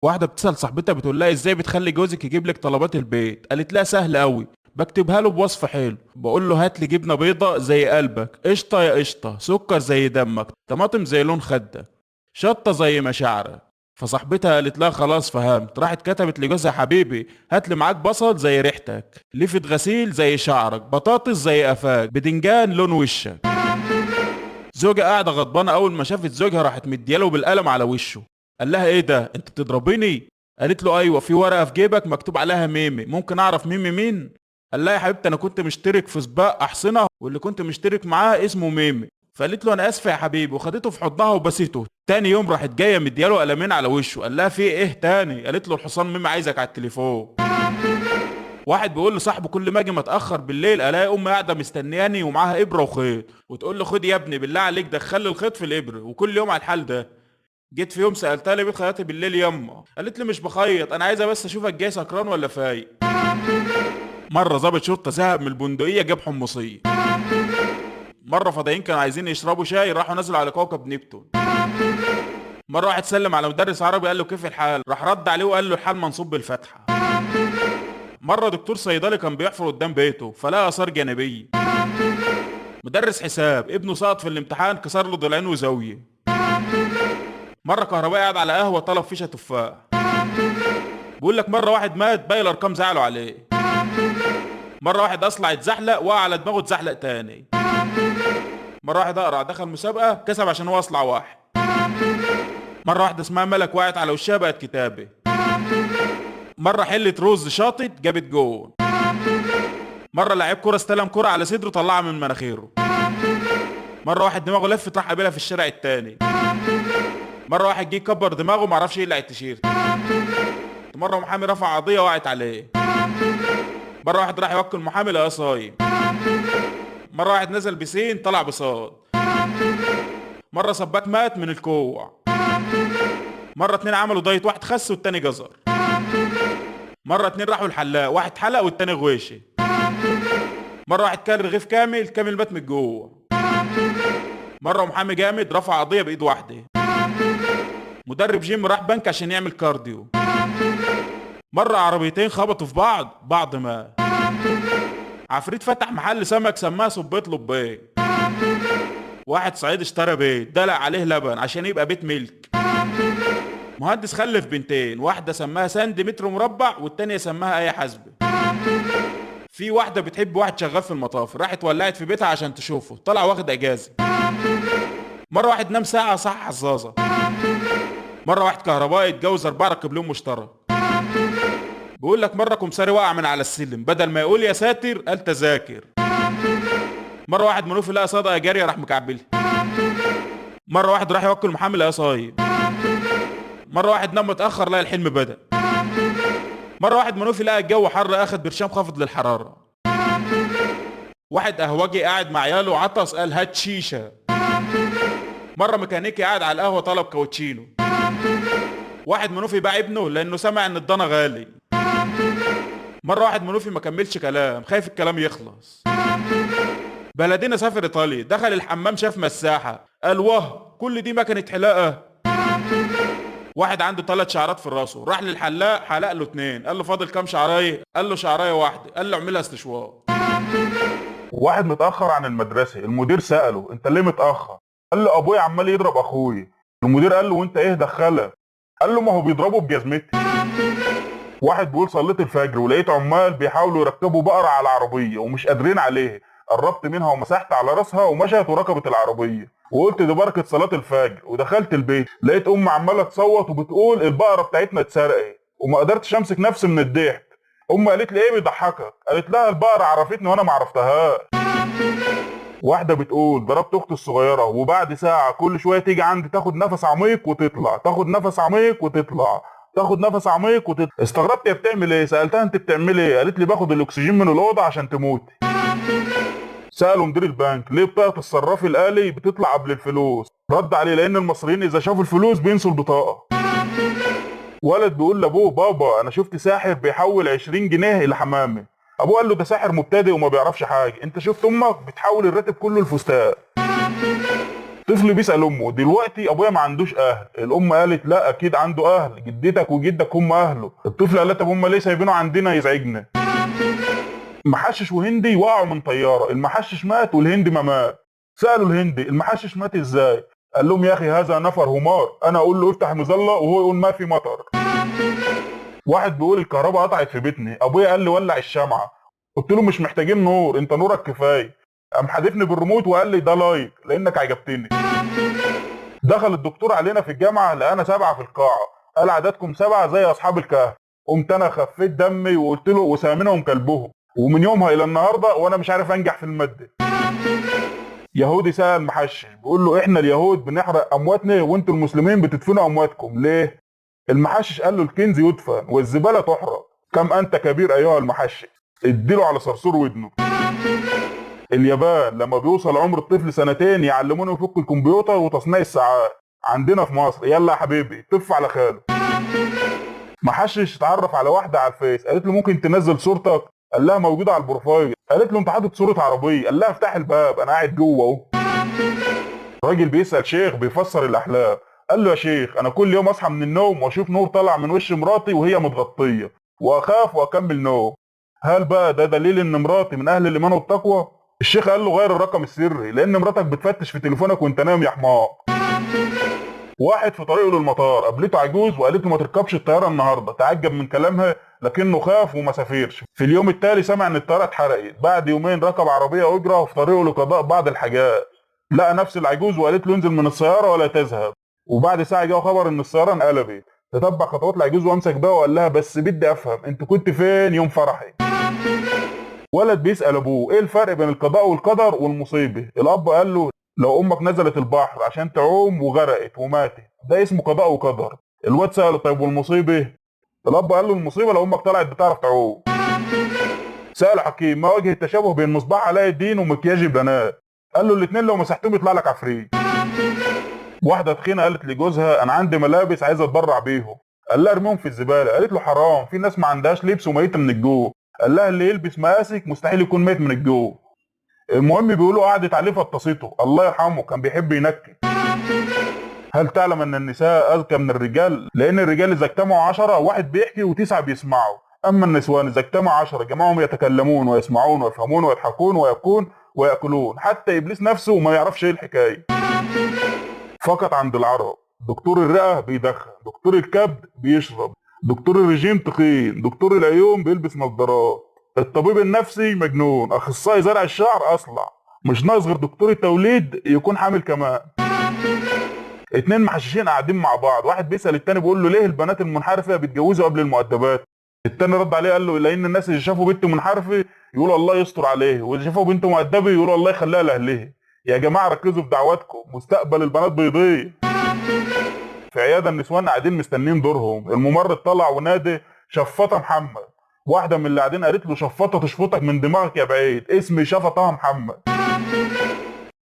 واحدة بتسأل صاحبتها بتقول لها ازاي بتخلي جوزك يجيب لك طلبات البيت؟ قالت لها سهل قوي، بكتبها له بوصف حلو، بقول له هات لي جبنة بيضة زي قلبك، قشطة يا قشطة، سكر زي دمك، طماطم زي لون خدك، شطة زي مشاعرك. فصاحبتها قالت لها خلاص فهمت، راحت كتبت لجوزها حبيبي هات لي معاك بصل زي ريحتك، ليفة غسيل زي شعرك، بطاطس زي قفاك، بدنجان لون وشك. زوجة قاعدة غضبانة أول ما شافت زوجها راحت مدياله بالقلم على وشه. قال لها إيه ده؟ أنت بتضربيني؟ قالت له أيوه، في ورقة في جيبك مكتوب عليها ميمي، ممكن أعرف ميمي مين؟ قال لها يا حبيبتي أنا كنت مشترك في سباق أحصنة واللي كنت مشترك معاه اسمه ميمي. فقالت له أنا آسفة يا حبيبي وخدته في حضنها وبسيته. تاني يوم راحت جاية مدياله قلمين على وشه. قال لها في إيه تاني؟ قالت له الحصان ميمي عايزك على التليفون. واحد بيقول لصاحبه كل ما اجي متاخر بالليل الاقي امي قاعده مستنياني ومعاها ابره وخيط وتقول له خد يا ابني بالله عليك دخل لي الخيط في الابره، وكل يوم على الحال ده. جيت في يوم سالتها ليه بتخيطي بالليل يما؟ قالت لي مش بخيط، انا عايزه بس اشوفك جاي سكران ولا فايق. مره ضابط شرطه زهق من البندقيه جاب حمصيه. مره فضائيين كانوا عايزين يشربوا شاي راحوا نزلوا على كوكب نبتون. مره واحد سلم على مدرس عربي قال له كيف الحال؟ راح رد عليه وقال له الحال منصوب بالفتحه. مره دكتور صيدلي كان بيحفر قدام بيته فلقى اثار جانبيه. مدرس حساب ابنه سقط في الامتحان كسر له ضلعين وزاويه. مره كهربائي قاعد على قهوه طلب فيشه تفاح. بيقول لك مره واحد مات باقي الارقام زعلوا عليه. مره واحد اصلع اتزحلق وقع على دماغه اتزحلق تاني. مره واحد اقرع دخل مسابقه كسب عشان هو اصلع واحد. مره واحده اسمها ملك وقعت على وشها بقت كتابه. مره حله رز شاطت جابت جون. مره لعيب كوره استلم كوره على صدره طلعها من مناخيره. مره واحد دماغه لفت راح قابلها في الشارع التاني. مره واحد جه كبر دماغه معرفش يقلع التيشيرت. مره محامي رفع قضيه وقعت عليه. مره واحد راح يوكل محامي لقاه صايم. مره واحد نزل بسين طلع بصاد. مره سباك مات من الكوع. مره اتنين عملوا دايت واحد خس والتاني جزر. مره اتنين راحوا الحلاق واحد حلق والتاني غويشي. مره واحد كان رغيف كامل كامل مات من الجوع. مره محامي جامد رفع قضيه بايد واحده. مدرب جيم راح بنك عشان يعمل كارديو. مره عربيتين خبطوا في بعض ما. عفريت فتح محل سمك سماه صبيت لبيه. واحد صعيدي اشترى بيت دلق عليه لبن عشان يبقى بيت ملك. مهندس خلف بنتين، واحده سماها ساندي متر مربع والتانيه سماها اي حسبه. في واحده بتحب واحد شغال في المطاف راحت ولعت في بيتها عشان تشوفه طلع واخد اجازه. مره واحد نام ساعه صح حظاظه. مره واحد كهربائي اتجوز 4 ركب لهم مشترك. بيقول لك مره كمساري وقع من على السلم بدل ما يقول يا ساتر قال تذاكر. مره واحد منوفي لقى صدقه جاريه راح مكعبلها. مره واحد راح يوكل محامي لقاه صايم. مره واحد نام متاخر لقى الحلم بدا. مره واحد منوفي لقى الجو حر اخد برشام خافض للحراره. واحد قهوجي قاعد مع عياله عطس قال هات شيشه. مره ميكانيكي قاعد على القهوه طلب كاوتشينو. واحد منوفي باع ابنه لانه سمع ان الضنا غالي. مره واحد منوفي ما كملش كلام خايف الكلام يخلص. بلدينا سافر ايطاليا دخل الحمام شاف مساحه قال واه كل دي مكنه حلاقه. واحد عنده 3 شعرات في راسه راح للحلاق حلق له 2 قال له فاضل كام شعرايه؟ قال له شعرايه واحده. قال له اعملها استشوار. واحد متأخر عن المدرسة، المدير سأله انت ليه متأخر؟ قال له ابويا عمال يضرب اخويا. المدير قال له وانت ايه دخلك؟ قال له ما هو بيضربه بجزمتي. واحد بيقول صليت الفجر ولقيت عمال بيحاولوا يركبوا بقرة على العربية ومش قادرين عليه، قربت منها ومسحت على راسها ومشت وركبت العربية وقلت دي بركة صلاة الفجر. ودخلت البيت لقيت ام عمالة تصوت وبتقول البقرة بتاعتنا اتسرقت وما قدرتش امسك نفسي من الضحك. ام قالت لي ايه بيضحكك؟ قالت لها البقرة عرفتني وانا ما عرفتهاش. واحدة بتقول ضربت اختي الصغيرة وبعد ساعة كل شوية تيجي عندي تاخد نفس عميق وتطلع، تاخد نفس عميق وتطلع، تاخد نفس عميق وتطلع. استغربت هي بتعمل ايه؟ سألتها انت بتعمل ايه؟ قالت لي باخد الاكسجين من الأوضة عشان تموت. سألوا مدير البنك ليه بطاقة الصراف الآلي بتطلع قبل الفلوس؟ رد عليه لأن المصريين إذا شافوا الفلوس بينسوا البطاقة. ولد بيقول لأبوه بابا أنا شفت ساحر بيحول 20 جنيه لحمامة. أبوه قال له ده ساحر مبتدئ وما بيعرفش حاجة، أنت شفت أمك بتحول الراتب كله لفستان. طفل بيسأل امه دلوقتي ابويا ما عندوش اهل، الام قالت لا اكيد عنده اهل، جدتك وجدك هم اهله. الطفل قال لها طب هم ليه سايبينه عندنا يزعجنا؟ محشش وهندي وقعوا من طياره، المحشش مات والهندي ما مات. سالوا الهندي المحشش مات ازاي؟ قال لهم يا اخي هذا نفر همار، انا اقول له افتح مظله وهو يقول ما في مطر. واحد بيقول الكهرباء قطعت في بيتنا، ابويا قال لي ولع الشمعه، قلت له مش محتاجين نور انت نورك كفايه، قام حادفني بالريموت وقال لي ده لايك لانك عجبتني. دخل الدكتور علينا في الجامعه لقانا 7 في القاعه، قال عددكم 7 زي اصحاب الكهف. قمت انا خفيت دمي وقلت له وسامنهم كلبهم، ومن يومها الى النهارده وانا مش عارف انجح في الماده. يهودي سأل محشش بيقول له احنا اليهود بنحرق امواتنا وانتوا المسلمين بتدفنوا امواتكم ليه؟ المحشش قال له الكنز يدفن والزباله تحرق، كم انت كبير ايها المحشش، اديله على صرصور ودنه. اليابان لما بيوصل عمر الطفل 2 يعلمونه يفك الكمبيوتر وتصنيع الساعات، عندنا في مصر يلا يا حبيبي طف على خاله. محشش اتعرف على واحده على الفيس، قالت له ممكن تنزل صورتك؟ قال لها موجوده على البروفايل. قالت له انت حاطط صوره عربيه، قال لها افتح الباب انا قاعد جوه اهو. راجل بيسال شيخ بيفسر الاحلام، قال له يا شيخ انا كل يوم اصحى من النوم واشوف نور طالع من وش مراتي وهي متغطيه واخاف واكمل نوم، هل بقى ده دليل ان مراتي من اهل الايمان والتقوى؟ الشيخ قال له غير الرقم السري لان مراتك بتفتش في تليفونك وانت نايم يا حمار. واحد في طريقه للمطار قابلته عجوز وقالت له ما تركبش الطياره النهارده، تعجب من كلامها لكنه خاف وما سافرش. في اليوم التالي سمع ان الطياره اتحرقت، بعد يومين ركب عربيه اجره وفي طريقه لقضاء بعض الحاجات، لقى نفس العجوز وقالت له انزل من السياره ولا تذهب، وبعد ساعه جه خبر ان السياره انقلبت. تتبع خطوات العجوز وامسك بقى وقال لها بس بدي افهم انت كنت فين يوم فرحي؟ ولد بيسال ابوه ايه الفرق بين القضاء والقدر والمصيبه؟ الاب قال له لو امك نزلت البحر عشان تعوم وغرقت وماتت ده اسمه قضاء وقدر. الواد ساله طيب والمصيبه؟ الاب قال له المصيبه لو امك طلعت بتعرف تعوم. سال حكيم ما وجه التشابه بين مصباح علاء الدين ومكياج البنات؟ قال له الاثنين لو مسحتهم يطلع لك عفريت. واحده تخينه قالت لجوزها انا عندي ملابس عايزه اتبرع بيهم، قال لها ارميهم في الزباله، قالت له حرام في ناس ما عندهاش لبس وميته من الجوع، قال لها اللي يلبس مقاسك مستحيل يكون ميت من الجوع. المهم بيقولوا قعدت عليه فطسته، الله يرحمه كان بيحب ينكت. هل تعلم ان النساء اذكى من الرجال؟ لان الرجال اذا اجتمعوا 10 واحد بيحكي و9 بيسمعوا، اما النسوان اذا اجتمعوا 10 جماعهم يتكلمون ويسمعون ويفهمون ويضحكون ويبكون وياكلون، حتى ابليس نفسه ما يعرفش ايه الحكايه. فقط عند العرب دكتور الرئه بيدخن، دكتور الكبد بيشرب، دكتور الرجيم تخين، دكتور العيون بيلبس نظارات، الطبيب النفسي مجنون، اخصائي زرع الشعر اصلع، مش ناقص غير دكتور التوليد يكون حامل كمان. 2 محششين قاعدين مع بعض، واحد بيسال التاني بيقول له ليه البنات المنحرفه بيتجوزوا قبل المؤدبات؟ التاني رد عليه قال له لان الناس اللي شافوا بنت منحرفه يقولوا الله يستر عليه، واللي شافوا بنت مؤدبه يقولوا الله يخليها لاهلها. يا جماعه ركزوا في دعواتكم، مستقبل البنات بيضيع. في عياده النسوان قاعدين مستنين دورهم، الممرض طلع ونادى شفاطه محمد، واحده من اللي قاعدين قالت له شفاطه تشفطك من دماغك يا بعيد، اسمي شفطه محمد.